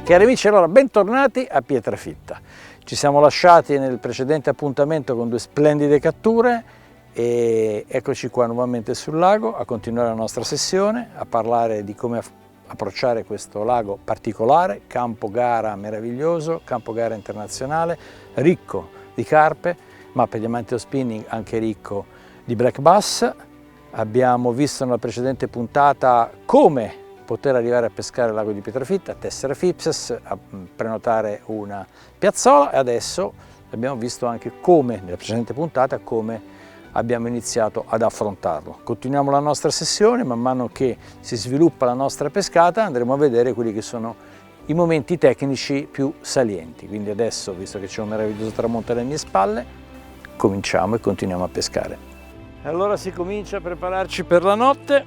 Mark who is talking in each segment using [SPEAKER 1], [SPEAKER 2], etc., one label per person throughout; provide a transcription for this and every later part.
[SPEAKER 1] Cari amici, allora bentornati a Pietrafitta. Ci siamo lasciati nel precedente appuntamento con due splendide catture e eccoci qua nuovamente sul lago a continuare la nostra sessione, a parlare di come approcciare questo lago particolare, campo gara meraviglioso, campo gara internazionale, ricco di carpe, ma per gli amanti dello spinning anche ricco di black bass. Abbiamo visto nella precedente puntata come poter arrivare a pescare il lago di Pietrafitta, tessere FIPSES, a prenotare una piazzola, e adesso abbiamo visto anche come, nella precedente puntata, come abbiamo iniziato ad affrontarlo. Continuiamo la nostra sessione, man mano che si sviluppa la nostra pescata andremo a vedere quelli che sono i momenti tecnici più salienti. Quindi adesso, visto che c'è un meraviglioso tramonto alle mie spalle, cominciamo e continuiamo a pescare. Allora si comincia a prepararci per la notte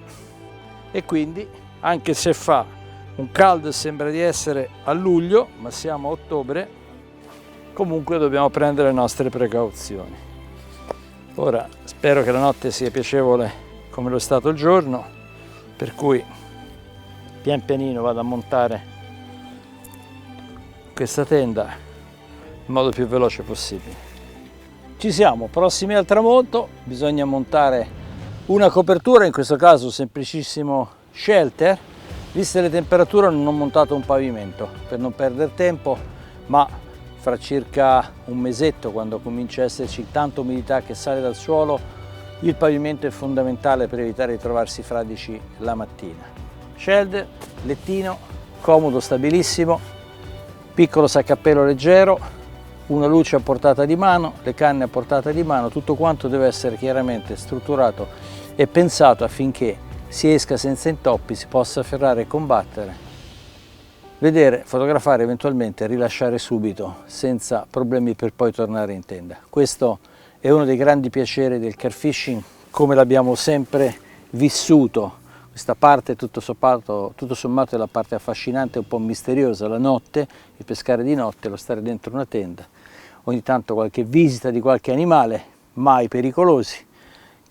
[SPEAKER 1] e quindi, anche se fa un caldo e sembra di essere a luglio, ma siamo a ottobre, comunque dobbiamo prendere le nostre precauzioni. Ora spero che la notte sia piacevole come lo è stato il giorno, per cui pian pianino vado a montare questa tenda in modo più veloce possibile. Ci siamo, prossimi al tramonto, bisogna montare una copertura, in questo caso semplicissimo shelter. Viste le temperature non ho montato un pavimento per non perdere tempo, ma fra circa un mesetto, quando comincia a esserci tanta umidità che sale dal suolo, il pavimento è fondamentale per evitare di trovarsi fradici la mattina. Shelter, lettino, comodo, stabilissimo, piccolo saccappello leggero, una luce a portata di mano, le canne a portata di mano, tutto quanto deve essere chiaramente strutturato e pensato affinché si esca senza intoppi, si possa afferrare e combattere, vedere, fotografare, eventualmente rilasciare subito senza problemi per poi tornare in tenda. Questo è uno dei grandi piaceri del car fishing, come l'abbiamo sempre vissuto. Questa parte tutto sommato è la parte affascinante, un po' misteriosa, la notte, il pescare di notte, lo stare dentro una tenda, ogni tanto qualche visita di qualche animale, mai pericolosi,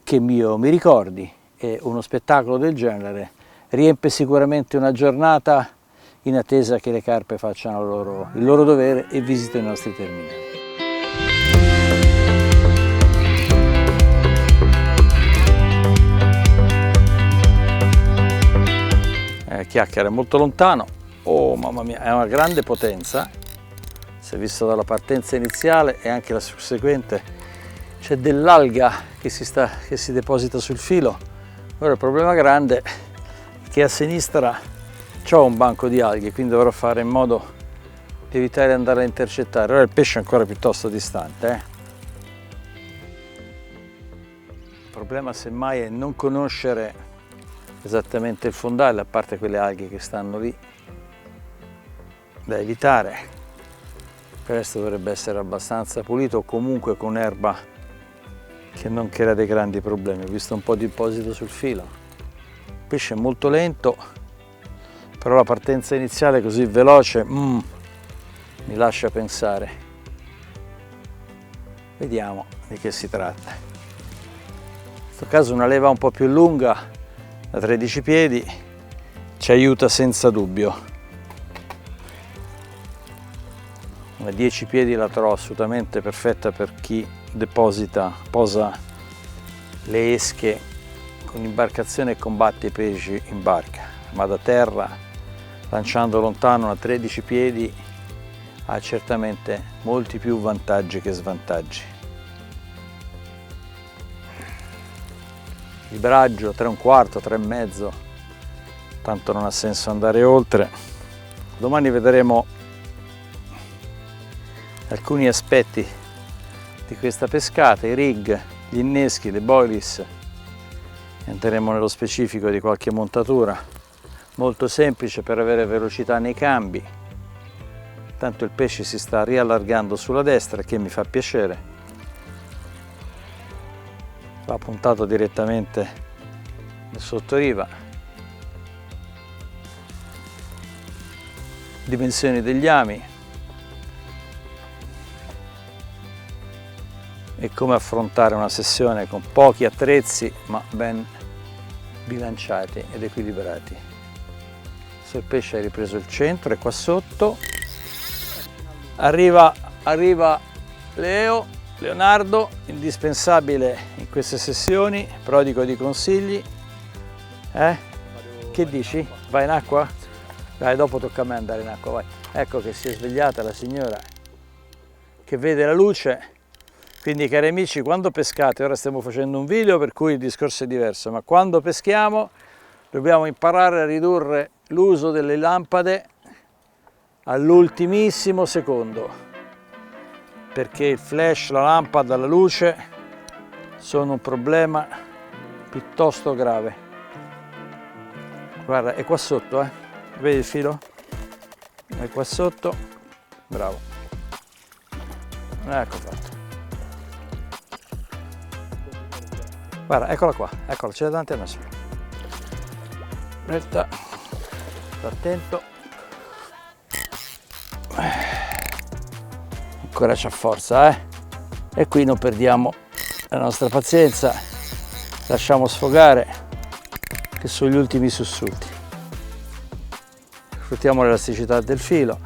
[SPEAKER 1] che io mi ricordi. E uno spettacolo del genere riempie sicuramente una giornata in attesa che le carpe facciano il loro dovere e visitino i nostri terminali. Chiacchiera è molto lontano, oh mamma mia, è una grande potenza, si è visto dalla partenza iniziale e anche la susseguente, c'è dell'alga che si deposita sul filo. Ora il problema grande è che a sinistra c'ho un banco di alghe, quindi dovrò fare in modo di evitare di andare a intercettare. Ora il pesce è ancora piuttosto distante. Il problema semmai è non conoscere esattamente il fondale, a parte quelle alghe che stanno lì, da evitare. Il resto dovrebbe essere abbastanza pulito, o comunque con erba che non crea dei grandi problemi. Ho visto un po' di deposito sul filo. Il pesce è molto lento, però la partenza iniziale così veloce mi lascia pensare. Vediamo di che si tratta. In questo caso una leva un po' più lunga, da 13 piedi, ci aiuta senza dubbio. Una 10 piedi la trovo assolutamente perfetta per chi posa le esche con imbarcazione e combatte i pesci in barca, ma da terra, lanciando lontano a 13 piedi, ha certamente molti più vantaggi che svantaggi. Libraggio 3,25, 3,5, tanto non ha senso andare oltre. Domani vedremo alcuni aspetti di questa pescata, i rig, gli inneschi, le boilies. Entreremo nello specifico di qualche montatura molto semplice per avere velocità nei cambi. Tanto il pesce si sta riallargando sulla destra, che mi fa piacere. Va puntato direttamente nel sottoriva. Dimensioni degli ami e come affrontare una sessione con pochi attrezzi ma ben bilanciati ed equilibrati. Se il pesce ha ripreso il centro e qua sotto arriva Leonardo, indispensabile in queste sessioni, prodigo di consigli. Che dici? Vai in acqua? Dai, dopo tocca a me andare in acqua, vai. Ecco che si è svegliata la signora che vede la luce. Quindi, cari amici, quando pescate, ora stiamo facendo un video per cui il discorso è diverso, ma quando peschiamo dobbiamo imparare a ridurre l'uso delle lampade all'ultimissimo secondo, perché il flash, la lampada, la luce sono un problema piuttosto grave. Guarda, è qua sotto, vedi il filo? È qua sotto, bravo. Ecco fatto. Guarda, eccola qua, eccola, c'è davanti a me. Aspetta, sta attento. Ancora c'ha forza, E qui non perdiamo la nostra pazienza, lasciamo sfogare, che sono gli ultimi sussulti. Sfruttiamo l'elasticità del filo.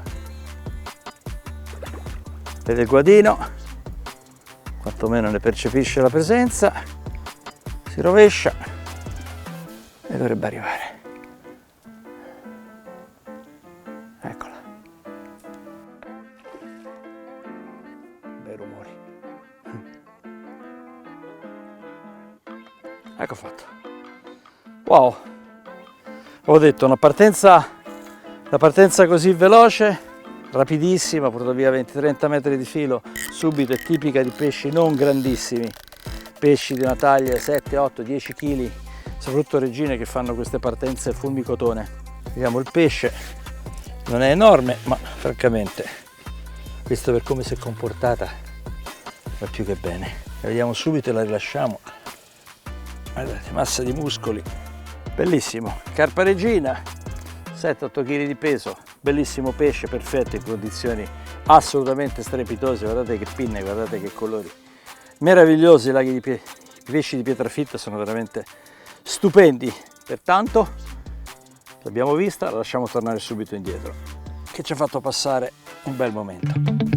[SPEAKER 1] Vede il guadino, quantomeno ne percepisce la presenza, si rovescia e dovrebbe arrivare. Eccola. Bei rumori. Ecco fatto. Wow! Ho detto la partenza così veloce, rapidissima, porto via 20-30 metri di filo subito, è tipica di pesci non grandissimi, pesci di una taglia 7, 8, 10 kg, soprattutto regine che fanno queste partenze fulmicotone. Vediamo il pesce, non è enorme, ma francamente, visto per come si è comportata, va più che bene. La vediamo subito e la rilasciamo. Guardate, massa di muscoli, bellissimo, carpa regina, 7-8 kg di peso, bellissimo pesce, perfetto, in condizioni assolutamente strepitose. Guardate che pinne, guardate che colori meravigliosi. I laghi i pesci di Pietrafitta sono veramente stupendi. Pertanto l'abbiamo vista, la lasciamo tornare subito indietro, che ci ha fatto passare un bel momento.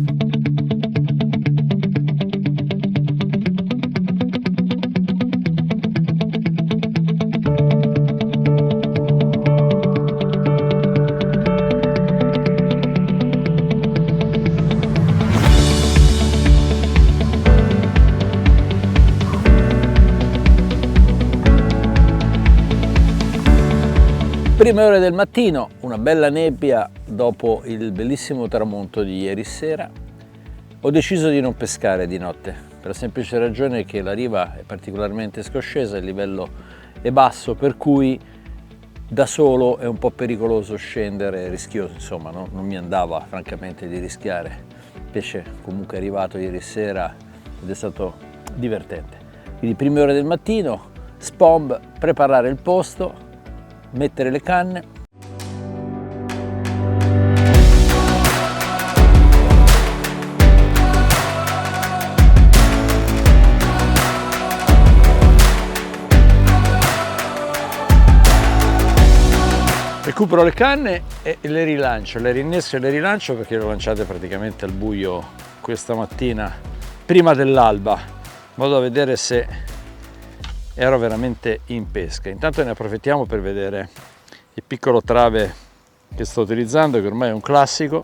[SPEAKER 1] Prime ore del mattino, una bella nebbia dopo il bellissimo tramonto di ieri sera. Ho deciso di non pescare di notte, per la semplice ragione che la riva è particolarmente scoscesa, il livello è basso, per cui da solo è un po' pericoloso scendere, rischioso, insomma, no? Non mi andava francamente di rischiare. Il pesce comunque è arrivato ieri sera ed è stato divertente. Quindi prime ore del mattino, SPOMB, preparare il posto, mettere le canne. Recupero le canne e le rilancio, le rinnesco e le rilancio perché le ho lanciate praticamente al buio questa mattina, prima dell'alba, in modo da vedere se ero veramente in pesca. Intanto ne approfittiamo per vedere il piccolo trave che sto utilizzando, che ormai è un classico.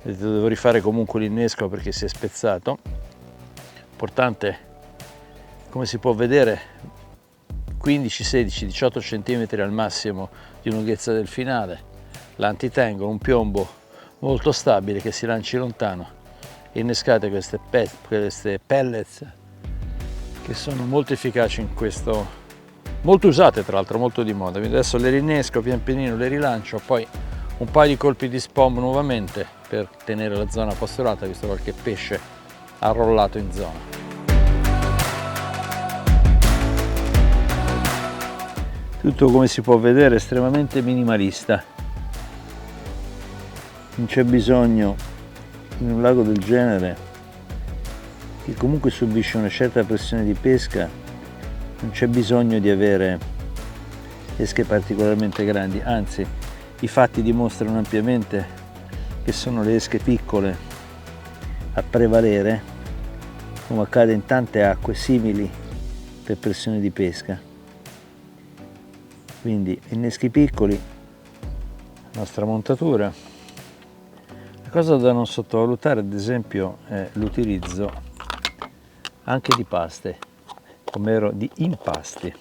[SPEAKER 1] Devo rifare comunque l'innesco perché si è spezzato. Importante, come si può vedere, 15, 16, 18 cm al massimo di lunghezza del finale, l'antitengo, un piombo molto stabile che si lanci lontano innescate queste pellets che sono molto efficaci in questo, molto usate tra l'altro, molto di moda. Quindi adesso le rinnesco pian pianino, le rilancio, poi un paio di colpi di spom nuovamente per tenere la zona pasturata, visto qualche pesce arrollato in zona. Tutto, come si può vedere, estremamente minimalista. Non c'è bisogno in un lago del genere, che comunque subisce una certa pressione di pesca, non c'è bisogno di avere esche particolarmente grandi, anzi i fatti dimostrano ampiamente che sono le esche piccole a prevalere, come accade in tante acque simili per pressione di pesca. Quindi inneschi piccoli, la nostra montatura. La cosa da non sottovalutare ad esempio è l'utilizzo anche di paste, ovvero di impasti,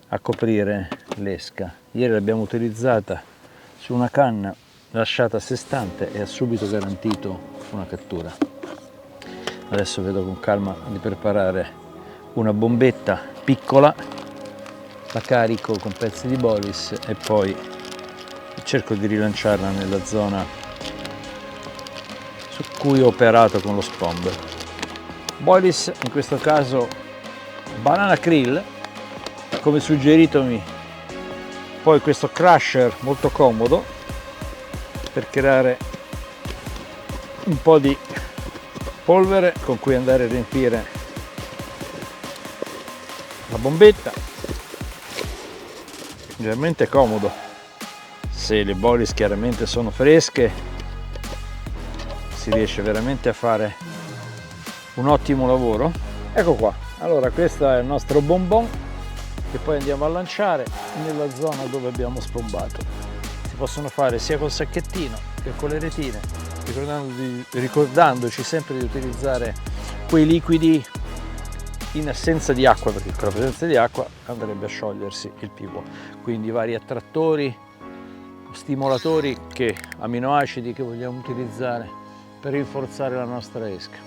[SPEAKER 1] a coprire l'esca. Ieri l'abbiamo utilizzata su una canna lasciata a sé stante e ha subito garantito una cattura. Adesso vedo con calma di preparare una bombetta piccola, la carico con pezzi di bolis e poi cerco di rilanciarla nella zona su cui ho operato con lo spomb. Bolis in questo caso banana krill, come suggeritomi, poi questo crusher molto comodo per creare un po' di polvere con cui andare a riempire la bombetta. Veramente comodo. Se le bolis chiaramente sono fresche, si riesce veramente a fare un ottimo lavoro. Ecco qua, allora questo è il nostro bonbon che poi andiamo a lanciare nella zona dove abbiamo spombato. Si possono fare sia col sacchettino che con le retine, ricordandoci sempre di utilizzare quei liquidi in assenza di acqua, perché con la presenza di acqua andrebbe a sciogliersi il pivo. Quindi vari attrattori, stimolatori, aminoacidi che vogliamo utilizzare per rinforzare la nostra esca.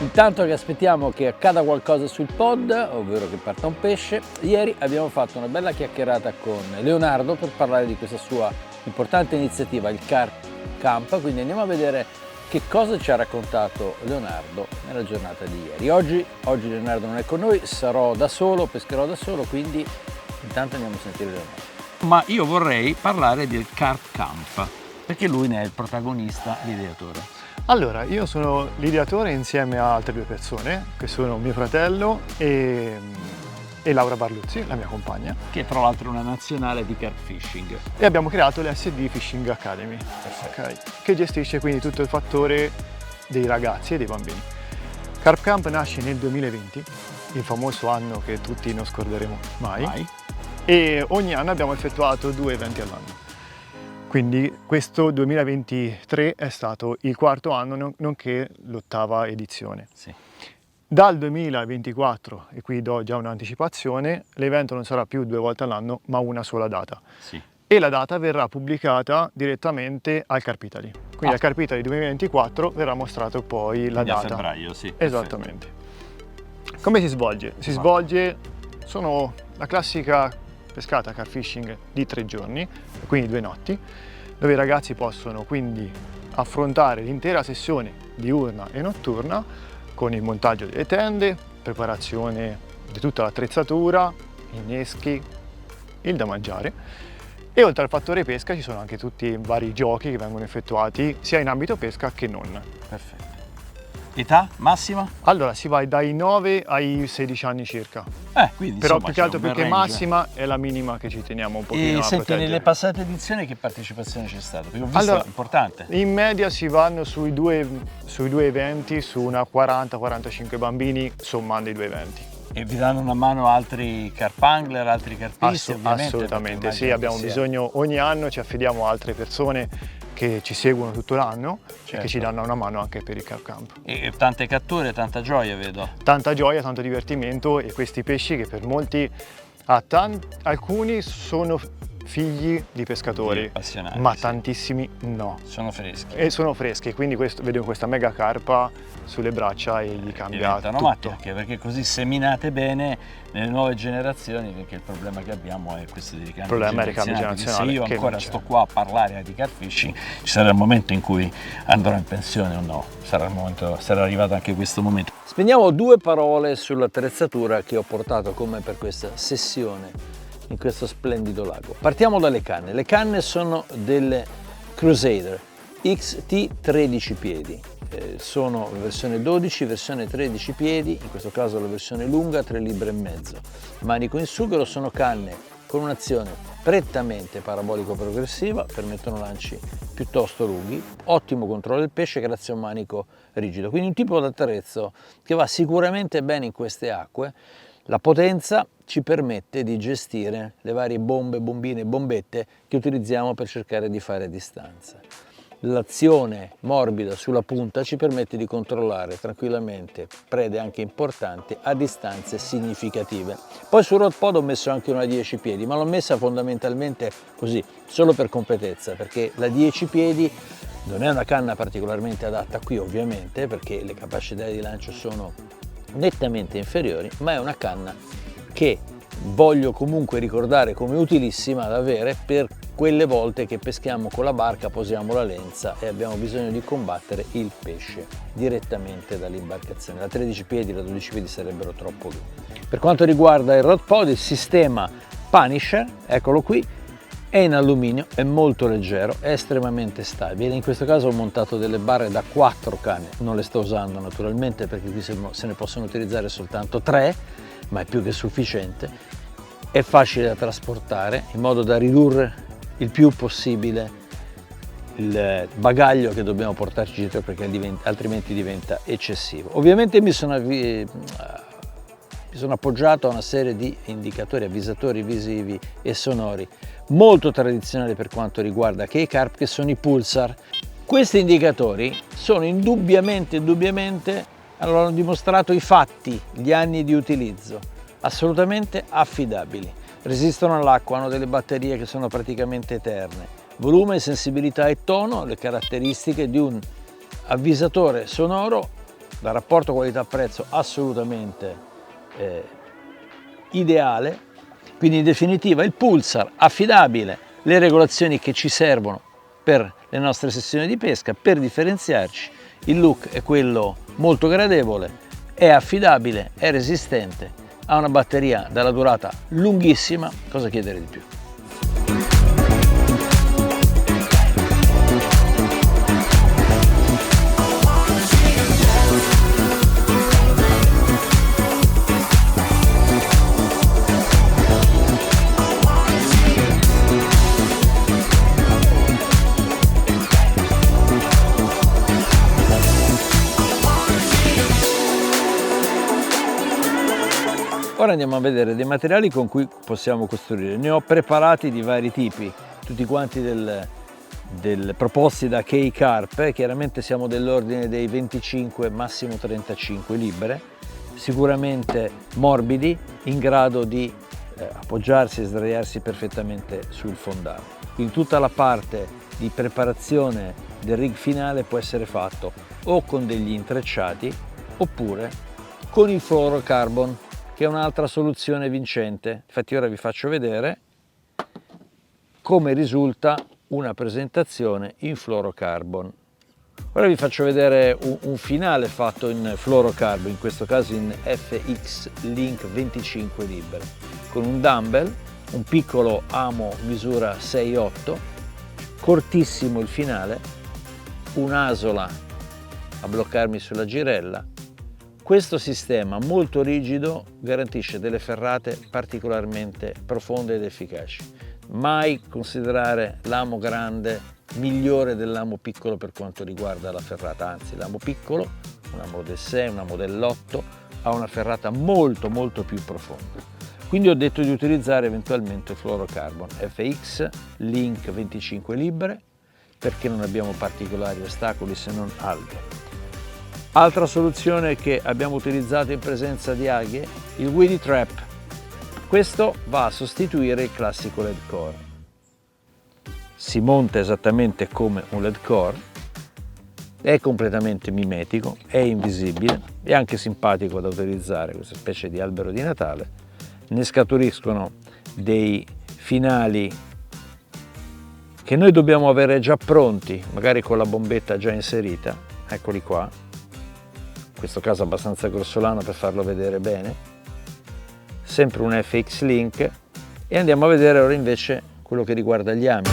[SPEAKER 1] Intanto che aspettiamo che accada qualcosa sul pod, ovvero che parta un pesce, ieri abbiamo fatto una bella chiacchierata con Leonardo per parlare di questa sua importante iniziativa, il Carp Camp, quindi andiamo a vedere che cosa ci ha raccontato Leonardo nella giornata di ieri. Oggi Leonardo non è con noi, sarò da solo, pescherò da solo, quindi intanto andiamo a sentire Leonardo. Ma io vorrei parlare del Carp Camp, perché lui ne è il protagonista, l'ideatore.
[SPEAKER 2] Allora, io sono l'ideatore insieme a altre due persone, che sono mio fratello e Laura Barluzzi, la mia compagna.
[SPEAKER 1] Che tra l'altro è una nazionale di carp fishing.
[SPEAKER 2] E abbiamo creato l'SD Fishing Academy, okay, che gestisce quindi tutto il fattore dei ragazzi e dei bambini. Carp Camp nasce nel 2020, il famoso anno che tutti non scorderemo mai. E ogni anno abbiamo effettuato 2 eventi all'anno. Quindi questo 2023 è stato il 4º anno, nonché l'8ª edizione.
[SPEAKER 1] Sì.
[SPEAKER 2] Dal 2024, e qui do già un'anticipazione, l'evento non sarà più 2 volte all'anno, ma una sola data.
[SPEAKER 1] Sì.
[SPEAKER 2] E la data verrà pubblicata direttamente al Carp Italy. Quindi al Carp Italy 2024 verrà mostrato poi la data.
[SPEAKER 1] A febbraio, sì.
[SPEAKER 2] Esattamente. Perfetto. Come si svolge? Sono la classica pescata carp fishing di 3 giorni, quindi 2 notti, dove i ragazzi possono quindi affrontare l'intera sessione diurna e notturna con il montaggio delle tende, preparazione di tutta l'attrezzatura, inneschi, il da mangiare, e oltre al fattore pesca ci sono anche tutti i vari giochi che vengono effettuati sia in ambito pesca che non.
[SPEAKER 1] Perfetto. Età massima?
[SPEAKER 2] Allora si va dai 9 ai 16 anni circa.
[SPEAKER 1] Quindi,
[SPEAKER 2] però
[SPEAKER 1] insomma,
[SPEAKER 2] più che altro più che
[SPEAKER 1] range.
[SPEAKER 2] massima è la minima che ci teniamo un pochino a
[SPEAKER 1] senti,
[SPEAKER 2] proteggere.
[SPEAKER 1] nelle passate edizioni che partecipazione c'è stata? Perché ho visto importante.
[SPEAKER 2] In media si vanno sui due eventi, su una 40-45 bambini sommando i 2 eventi.
[SPEAKER 1] E vi danno una mano altri carp angler, altri carpisti?
[SPEAKER 2] Assolutamente, sì, abbiamo bisogno, ogni anno ci affidiamo a altre persone che ci seguono tutto l'anno, certo, e che ci danno una mano anche per il Carp Camp.
[SPEAKER 1] E tante catture, tanta gioia vedo.
[SPEAKER 2] Tanta gioia, tanto divertimento, e questi pesci che per molti, alcuni sono figli di pescatori,
[SPEAKER 1] appassionati,
[SPEAKER 2] ma
[SPEAKER 1] sì.
[SPEAKER 2] tantissimi no.
[SPEAKER 1] Sono freschi.
[SPEAKER 2] E sono freschi, quindi vedo questa mega carpa sulle braccia e gli cambia
[SPEAKER 1] Diventano matti,
[SPEAKER 2] tutto.
[SPEAKER 1] anche perché così seminate bene nelle nuove generazioni, perché il problema che abbiamo è questo di ricambio generazionale. Se io ancora sto qua a parlare di carfishing, ci sarà il momento in cui andrò in pensione o no, sarà arrivato anche questo momento. Spendiamo 2 parole sull'attrezzatura che ho portato con me per questa sessione in questo splendido lago. Partiamo dalle canne. Le canne sono delle Crusader XT 13 piedi. Sono versione 12, versione 13 piedi, in questo caso la versione lunga, 3,5 libbre. Manico in sughero, sono canne con un'azione prettamente parabolico-progressiva, permettono lanci piuttosto lunghi, ottimo controllo del pesce grazie a un manico rigido. Quindi un tipo di attrezzo che va sicuramente bene in queste acque. La potenza ci permette di gestire le varie bombe, bombine e bombette che utilizziamo per cercare di fare distanza. L'azione morbida sulla punta ci permette di controllare tranquillamente prede anche importanti a distanze significative. Poi sul rod pod ho messo anche una 10 piedi, ma l'ho messa fondamentalmente così, solo per completezza, perché la 10 piedi non è una canna particolarmente adatta qui ovviamente, perché le capacità di lancio sono nettamente inferiori, ma è una canna che voglio comunque ricordare come utilissima da avere per quelle volte che peschiamo con la barca, posiamo la lenza e abbiamo bisogno di combattere il pesce direttamente dall'imbarcazione. La 13 piedi e la 12 piedi sarebbero troppo lunghi. Per quanto riguarda il rod pod, il sistema Punisher, eccolo qui, è in alluminio, è molto leggero, è estremamente stabile. In questo caso ho montato delle barre da 4 canne, non le sto usando naturalmente perché qui se ne possono utilizzare soltanto 3, ma è più che sufficiente. È facile da trasportare in modo da ridurre il più possibile il bagaglio che dobbiamo portarci dietro, perché altrimenti diventa eccessivo. Ovviamente mi sono appoggiato a una serie di indicatori, avvisatori visivi e sonori molto tradizionali per quanto riguarda K-Carp, che sono i Pulsar. Questi indicatori sono indubbiamente, hanno dimostrato i fatti, gli anni di utilizzo, assolutamente affidabili. Resistono all'acqua, hanno delle batterie che sono praticamente eterne. Volume, sensibilità e tono, le caratteristiche di un avvisatore sonoro da rapporto qualità-prezzo assolutamente ideale. Quindi in definitiva il Pulsar affidabile, le regolazioni che ci servono per le nostre sessioni di pesca, per differenziarci. Il look è quello molto gradevole, è affidabile, è resistente, ha una batteria dalla durata lunghissima, cosa chiedere di più? Ora andiamo a vedere dei materiali con cui possiamo costruire. Ne ho preparati di vari tipi, tutti quanti proposti da K-Carp. Chiaramente siamo dell'ordine dei 25, massimo 35 libbre, sicuramente morbidi, in grado di appoggiarsi e sdraiarsi perfettamente sul fondale. Quindi tutta la parte di preparazione del rig finale può essere fatto o con degli intrecciati oppure con il fluorocarbon, che è un'altra soluzione vincente. Infatti ora vi faccio vedere come risulta una presentazione in fluorocarbon. Ora vi faccio vedere un finale fatto in fluorocarbon, in questo caso in FX Link 25 libbre, con un dumbbell, un piccolo amo misura 6,8, cortissimo il finale, un'asola a bloccarmi sulla girella. Questo sistema molto rigido garantisce delle ferrate particolarmente profonde ed efficaci. Mai considerare l'amo grande migliore dell'amo piccolo per quanto riguarda la ferrata, anzi l'amo piccolo, un amo del 6, un amo dell'8, ha una ferrata molto più profonda. Quindi ho detto di utilizzare eventualmente fluorocarbon FX Link 25 libbre, perché non abbiamo particolari ostacoli se non alghe. Altra soluzione che abbiamo utilizzato in presenza di alghe, il Weedy Trap. Questo va a sostituire il classico lead core. si monta esattamente come un LED core, è completamente mimetico, è invisibile, è anche simpatico da utilizzare, questa specie di albero di Natale. Ne scaturiscono dei finali che noi dobbiamo avere già pronti, magari con la bombetta già inserita, eccoli qua, in questo caso abbastanza grossolano per farlo vedere bene, sempre un FX Link, e andiamo a vedere ora invece quello che riguarda gli ami.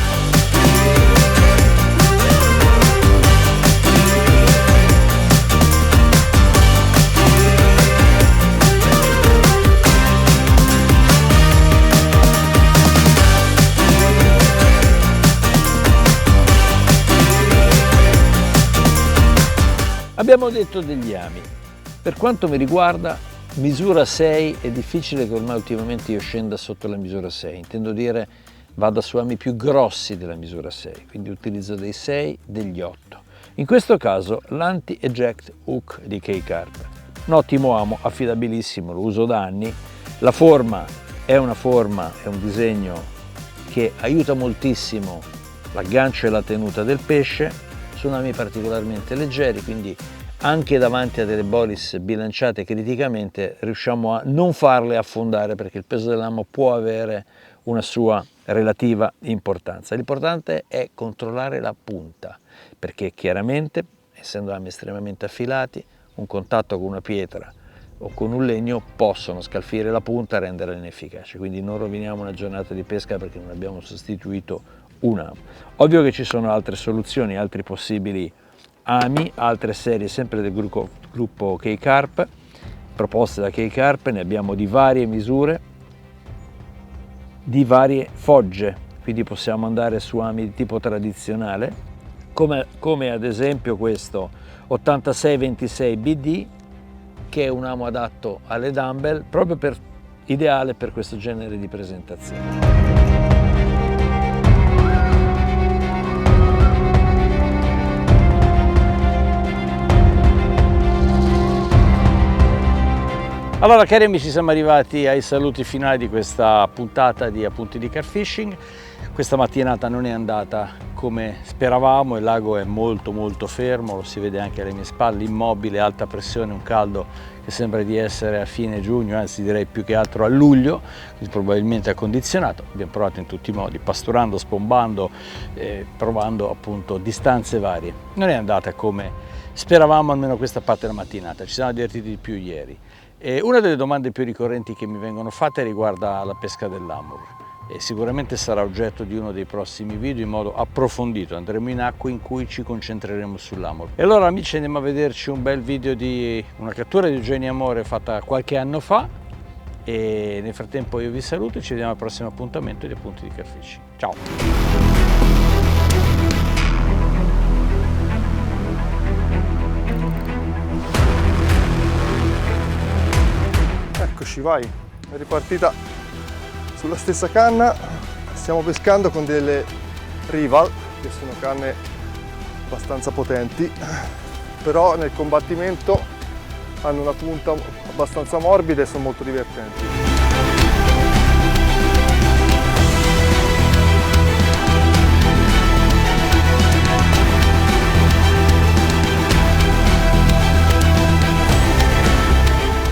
[SPEAKER 1] Abbiamo detto degli ami. Per quanto mi riguarda, misura 6 è difficile che ormai ultimamente io scenda sotto la misura 6, intendo dire vada su ami più grossi della misura 6, quindi utilizzo dei 6, degli 8. In questo caso l'anti-eject hook di K-Carp, un ottimo amo, affidabilissimo, lo uso da anni. La forma è un disegno che aiuta moltissimo l'aggancio e la tenuta del pesce. Sono ami particolarmente leggeri, quindi anche davanti a delle bolis bilanciate criticamente riusciamo a non farle affondare, perché il peso dell'amo può avere una sua relativa importanza. L'importante è controllare la punta, perché chiaramente, essendo ami estremamente affilati, un contatto con una pietra o con un legno possono scalfire la punta e renderla inefficace, quindi non roviniamo una giornata di pesca perché non abbiamo sostituito un amo. Ovvio che ci sono altre soluzioni, altri possibili ami, altre serie sempre del gruppo K-Carp, proposte da K-Carp, ne abbiamo di varie misure, di varie fogge, quindi possiamo andare su ami di tipo tradizionale, come ad esempio questo 8626 BD, che è un amo adatto alle dumbbell, proprio ideale per questo genere di presentazione. Allora, cari amici, siamo arrivati ai saluti finali di questa puntata di Appunti di Carfishing. Questa mattinata non è andata come speravamo, il lago è molto fermo, lo si vede anche alle mie spalle, immobile, alta pressione, un caldo che sembra di essere a fine giugno, anzi direi più che altro a luglio, quindi probabilmente accondizionato. Abbiamo provato in tutti i modi, pasturando, spombando, provando appunto distanze varie. Non è andata come speravamo, almeno questa parte della mattinata, ci siamo divertiti di più ieri. Una delle domande più ricorrenti che mi vengono fatte riguarda la pesca dell'Amur e sicuramente sarà oggetto di uno dei prossimi video in modo approfondito. Andremo in acque in cui ci concentreremo sull'Amur. E allora, amici, andiamo a vederci un bel video di una cattura di Eugenio Amore fatta qualche anno fa, e nel frattempo io vi saluto e ci vediamo al prossimo appuntamento di Appunti di Carfishing. Ciao!
[SPEAKER 2] Eccoci, vai, è ripartita sulla stessa canna, stiamo pescando con delle Rival, che sono canne abbastanza potenti, però nel combattimento hanno una punta abbastanza morbida e sono molto divertenti.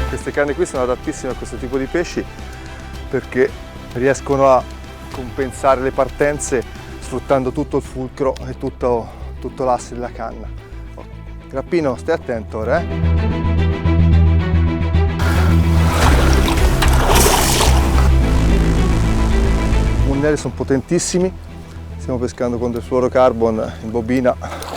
[SPEAKER 2] Queste canne qui sono adattissime a questo tipo di pesci perché riescono a compensare le partenze sfruttando tutto il fulcro e tutto l'asse della canna. Grappino, stai attento ora, I munnelli sono potentissimi, stiamo pescando con del fluorocarbon in bobina.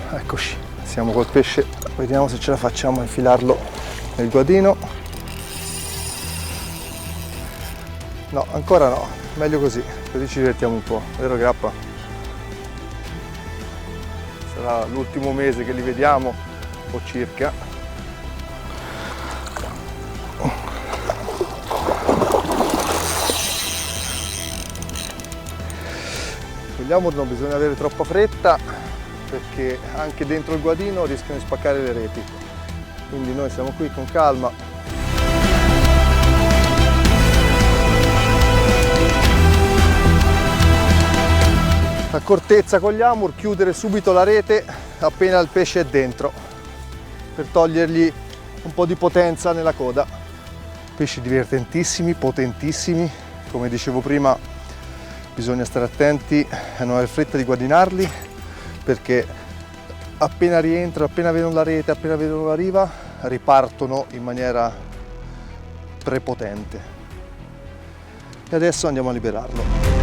[SPEAKER 2] Eccoci, siamo col pesce, vediamo se ce la facciamo a infilarlo nel guadino. No, ancora no, meglio così ci divertiamo un po', vero Grappa? Sarà l'ultimo mese che li vediamo, o circa. Vogliamo, non bisogna avere troppa fretta, perché anche dentro il guadino rischiano di spaccare le reti.
[SPEAKER 3] quindi noi siamo qui con calma. Accortezza con gli amur, chiudere subito la rete appena il pesce è dentro, per togliergli un po' di potenza nella coda. Pesci divertentissimi, potentissimi, come dicevo prima bisogna stare attenti a non avere fretta di guadagnarli, perché appena rientrano, appena vedono la rete, appena vedono la riva, ripartono in maniera prepotente. E adesso andiamo a liberarlo.